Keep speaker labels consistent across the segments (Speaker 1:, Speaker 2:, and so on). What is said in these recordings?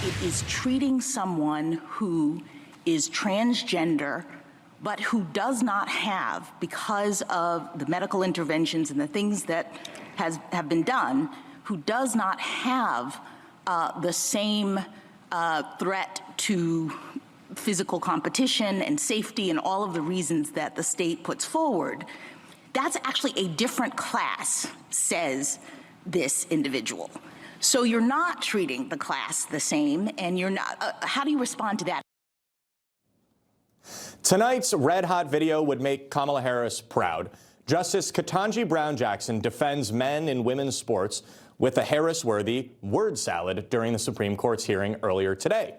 Speaker 1: it is treating someone who is transgender but who does not have, because of the medical interventions and the things that have been done, who does not have the same threat to physical competition and safety and all of the reasons that the state puts forward. That's actually a different class, says this individual. So you're not treating the class the same, and you're not, how do you respond to that?
Speaker 2: Tonight's red-hot video would make Kamala Harris proud. Justice Ketanji Brown Jackson defends men in women's sports with a Harris-worthy word salad during the Supreme Court's hearing earlier today.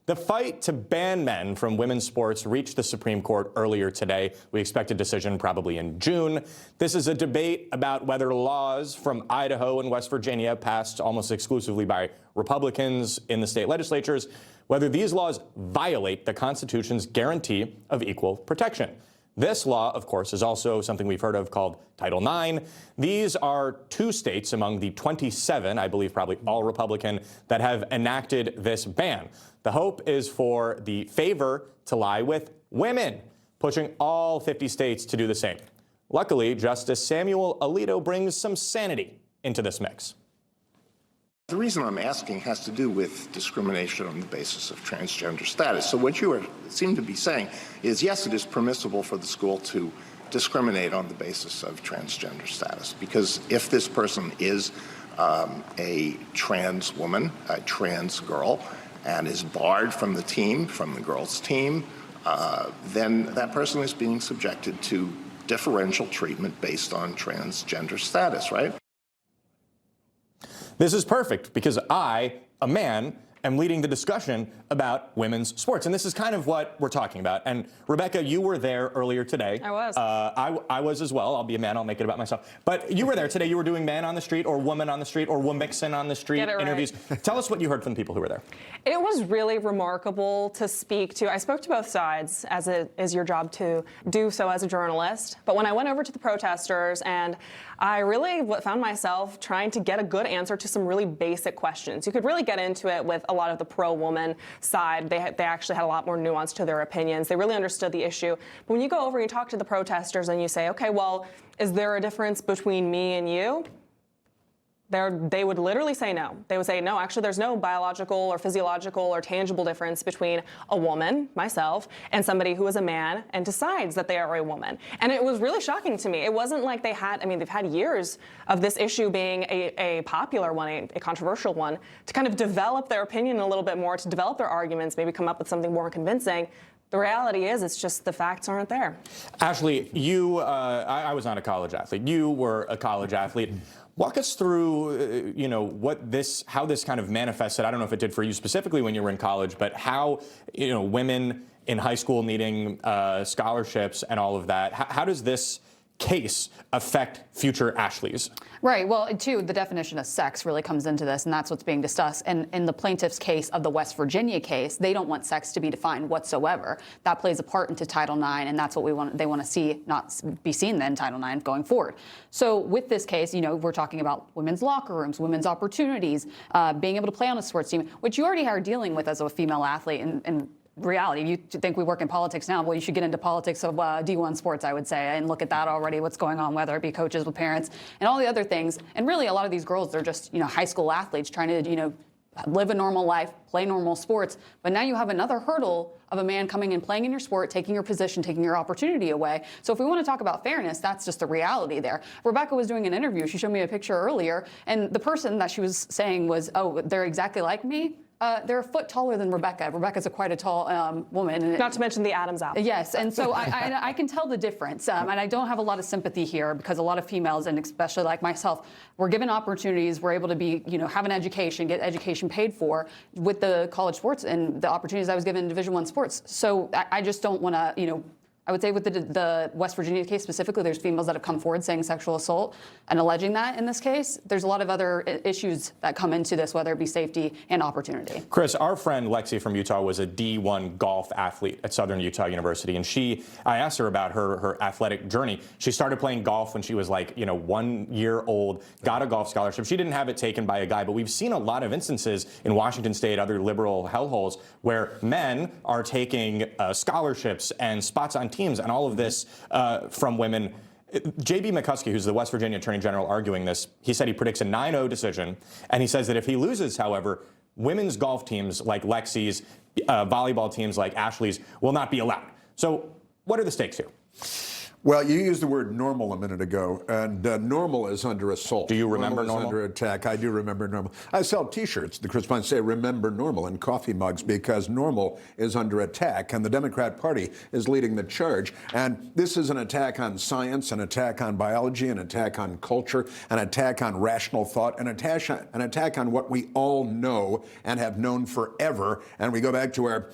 Speaker 2: The fight to ban men from women's sports reached the Supreme Court earlier today. We expect a decision probably in June. This is a debate about whether laws from Idaho and West Virginia, passed almost exclusively by Republicans in the state legislatures, whether these laws violate the Constitution's guarantee of equal protection. This law, of course, is also something we've heard of called Title IX. These are 2 states among the 27, I believe probably all Republican, that have enacted this ban. The hope is for the favor to lie with women, pushing all 50 states to do the same. Luckily, Justice Samuel Alito brings some sanity into this mix.
Speaker 3: The reason I'm asking has to do with discrimination on the basis of transgender status. So what you seem to be saying is, yes, it is permissible for the school to discriminate on the basis of transgender status, because if this person is a trans woman, a trans girl, and is barred from the team, from the girls' team, then that person is being subjected to differential treatment based on transgender status, right?
Speaker 2: This is perfect because I, a man, am leading the discussion about women's sports. And this is kind of what we're talking about. And Rebecca, you were there earlier today.
Speaker 4: I was.
Speaker 2: I was as well. I'll be a man. I'll make it about myself. But you were there today. You were doing man on the street or woman on the street or womixin on the street interviews. Right. Tell us what you heard from the people who were there.
Speaker 4: It was really remarkable to speak to. I spoke to both sides, as it is your job to do so as a journalist. But when I went over to the protesters, and I really found myself trying to get a good answer to some really basic questions. You could really get into it with a lot of the pro-woman side. They actually had a lot more nuance to their opinions. They really understood the issue. But when you go over and you talk to the protesters and you say, okay, well, is there a difference between me and you? They would literally say no. They would say, no, actually, there's no biological or physiological or tangible difference between a woman, myself, and somebody who is a man and decides that they are a woman. And it was really shocking to me. It wasn't like they had, I mean, they've had years of this issue being a popular one, a controversial one, to kind of develop their opinion a little bit more, to develop their arguments, maybe come up with something more convincing. The reality is, it's just the facts aren't there.
Speaker 2: Ashley, you, I was not a college athlete. You were a college athlete. Walk us through, how this kind of manifested. I don't know if it did for you specifically when you were in college, but how, women in high school needing scholarships and all of that. How does this case affect future Ashleys?
Speaker 5: Right. Well, too, the definition of sex really comes into this, and that's what's being discussed. And in the plaintiff's case of the West Virginia case, they don't want sex to be defined whatsoever. That plays a part into Title IX, and that's what they want to see not be seen then in Title IX going forward. So with this case, we're talking about women's locker rooms, women's opportunities, being able to play on a sports team, which you already are dealing with as a female athlete and reality. You think we work in politics now, well, you should get into politics of D1 sports, I would say, and look at that already, what's going on, whether it be coaches with parents and all the other things. And really, a lot of these girls, they're just, high school athletes trying to, live a normal life, play normal sports. But now you have another hurdle of a man coming and playing in your sport, taking your position, taking your opportunity away. So if we want to talk about fairness, that's just the reality there. Rebecca was doing an interview. She showed me a picture earlier, and the person that she was saying was, oh, they're exactly like me. They're a foot taller than Rebecca. Rebecca's quite a tall woman. And
Speaker 4: not to mention the Adam's apple.
Speaker 5: Yes, and so I can tell the difference. And I don't have a lot of sympathy here because a lot of females, and especially like myself, were given opportunities, were able to be, have an education, get education paid for with the college sports and the opportunities I was given in Division I sports. So I just don't want to, I would say with the West Virginia case specifically, there's females that have come forward saying sexual assault and alleging that in this case. There's a lot of other issues that come into this, whether it be safety and opportunity.
Speaker 2: Chris, our friend Lexi from Utah was a D1 golf athlete at Southern Utah University, and I asked her about her athletic journey. She started playing golf when she was 1 year old, got a golf scholarship. She didn't have it taken by a guy, but we've seen a lot of instances in Washington State, other liberal hellholes, where men are taking scholarships and spots on teams and all of this from women. J.B. McCuskey, who's the West Virginia Attorney General arguing this, he said he predicts a 9-0 decision, and he says that if he loses, however, women's golf teams like Lexi's, volleyball teams like Ashley's will not be allowed. So what are the stakes here?
Speaker 6: Well, you used the word normal a minute ago, and normal is under assault.
Speaker 2: Do you remember
Speaker 6: normal? Is under attack. I do remember normal. I sell T-shirts that correspond say "Remember Normal" in coffee mugs because normal is under attack, and the Democrat Party is leading the charge. And this is an attack on science, an attack on biology, an attack on culture, an attack on rational thought, an attack on what we all know and have known forever. And we go back to our,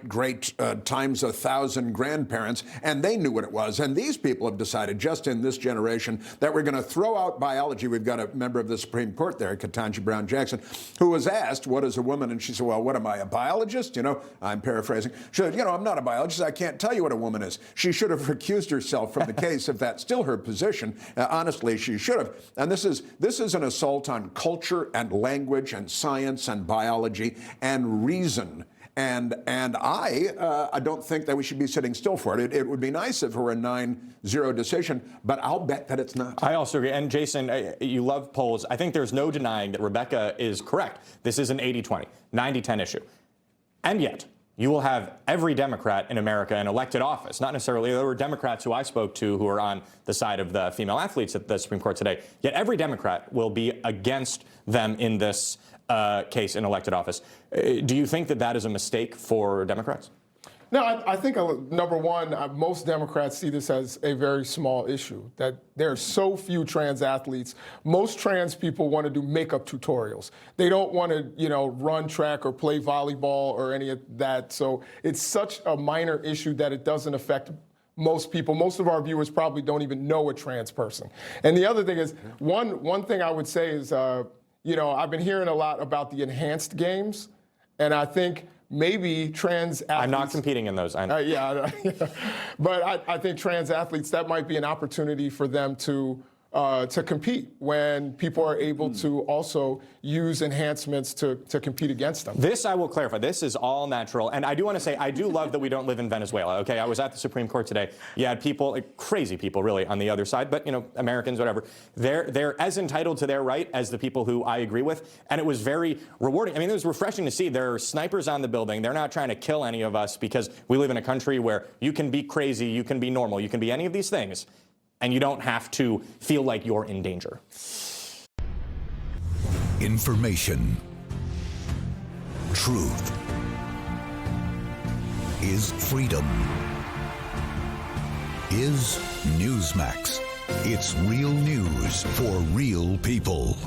Speaker 6: great times 1,000 grandparents, and they knew what it was. And these people have decided just in this generation that we're going to throw out biology. We've got a member of the Supreme Court there, Ketanji Brown Jackson, who was asked, what is a woman? And she said, well, what am I, a biologist? I'm paraphrasing. She said, I'm not a biologist. I can't tell you what a woman is. She should have recused herself from the case if that's still her position. Honestly, she should have. And this is an assault on culture and language and science and biology and reason. And I don't think that we should be sitting still for it. It would be nice if it were a 9-0 decision, but I'll bet that it's not.
Speaker 2: I also agree. And Jason, you love polls. I think there's no denying that Rebecca is correct. This is an 80-20, 90-10 issue. And yet, you will have every Democrat in America in elected office, not necessarily, there were Democrats who I spoke to who are on the side of the female athletes at the Supreme Court today, yet every Democrat will be against them in this case in elected office. Do you think that that is a mistake for Democrats?
Speaker 7: No, I think, number one, most Democrats see this as a very small issue, that there are so few trans athletes. Most trans people want to do makeup tutorials. They don't want to, run track or play volleyball or any of that. So it's such a minor issue that it doesn't affect most people. Most of our viewers probably don't even know a trans person. And the other thing is, one thing I would say is, I've been hearing a lot about the enhanced games, and I think maybe trans athletes...
Speaker 2: I'm not competing in those. I know.
Speaker 7: Yeah. But I think trans athletes, that might be an opportunity for them to compete when people are able to also use enhancements to compete against them.
Speaker 2: This I will clarify. This is all natural. And I do want to say, I do love that we don't live in Venezuela. Okay, I was at the Supreme Court today. You had people, crazy people really, on the other side, but Americans, whatever. They're as entitled to their right as the people who I agree with. And it was very rewarding. I mean, it was refreshing to see there are snipers on the building. They're not trying to kill any of us because we live in a country where you can be crazy, you can be normal, you can be any of these things, and you don't have to feel like you're in danger.
Speaker 8: Information. Truth. Is freedom. Is Newsmax. It's real news for real people.